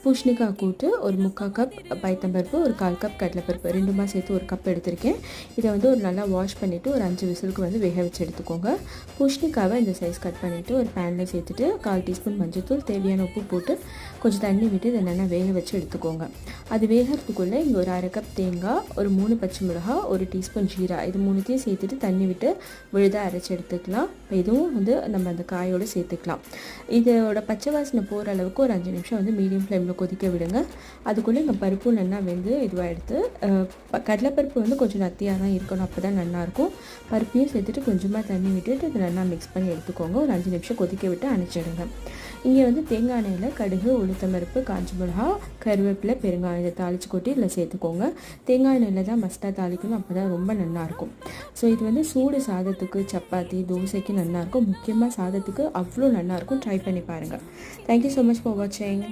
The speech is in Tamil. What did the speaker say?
பூசணிக்காய் கூட்டு, ஒரு 3/4 கப் பைத்தம்பருப்பு, ஒரு 1/4 கப் கடலைப்பருப்பு, 2மா சேர்த்து 1 கப் எடுத்திருக்கேன். இதை வந்து ஒரு நல்லா வாஷ் பண்ணிவிட்டு ஒரு 5 விசிலுக்கு வந்து வேக வச்சு எடுத்துக்கோங்க. பூசணிக்காவை இந்த சைஸ் கட் பண்ணிவிட்டு ஒரு பேனில் சேர்த்துட்டு 1/4 டீஸ்பூன் மஞ்சள்தூள், தேவையான உப்பு போட்டு கொஞ்சம் தண்ணி விட்டு இதை நல்லா வேக வச்சு எடுத்துக்கோங்க. அது வேகிறதுக்குள்ளே இங்கே ஒரு 1/2 கப் தேங்காய், ஒரு 3 பச்சை மிளகாய், 1 டீஸ்பூன் ஜீரா, இது 3த்தையும் சேர்த்துட்டு தண்ணி விட்டு விழுதாக அரைச்சி எடுத்துக்கலாம். இதுவும் வந்து நம்ம அந்த காயோடு சேர்த்துக்கலாம். இதோட பச்சை வாசனை போகிற அளவுக்கு ஒரு 5 நிமிஷம் வந்து மீடியம் ஃப்ளேமில் கொதிக்க விடுங்க. அதுக்குள்ளே இந்த பருப்பும் நல்லா வெந்து இதுவாக எடுத்து கடலைப்பருப்பு வந்து கொஞ்சம் நத்தியாக தான் இருக்கணும், அப்போ தான் நல்லாயிருக்கும். பருப்பையும் சேர்த்துட்டு கொஞ்சமாக தண்ணி விட்டுட்டு இதை நல்லா மிக்ஸ் பண்ணி எடுத்துக்கோங்க. ஒரு 5 நிமிஷம் கொதிக்க விட்டு அணைச்சிடுங்க. இங்கே வந்து தேங்காய் எண்ணெயில் கடுகு, உளுத்தம்பருப்பு, காஞ்ச மிளகா, கருவேப்பிலை, பெருங்காயம் இதை தாளித்து கொட்டி இதில் சேர்த்துக்கோங்க. தேங்காய் எண்ணெயில் தான் மஸ்ட்டாக தாளிக்கணும், அப்போ தான் ரொம்ப நல்லாயிருக்கும். ஸோ இது வந்து சூடு சாதத்துக்கு, சப்பாத்தி, தோசைக்கு நல்லாயிருக்கும். முக்கியமாக சாதத்துக்கு அவ்வளோ நல்லாயிருக்கும். ட்ரை பண்ணி பாருங்கள். தேங்க்யூ ஸோ மச் ஃபார் வாட்சிங்.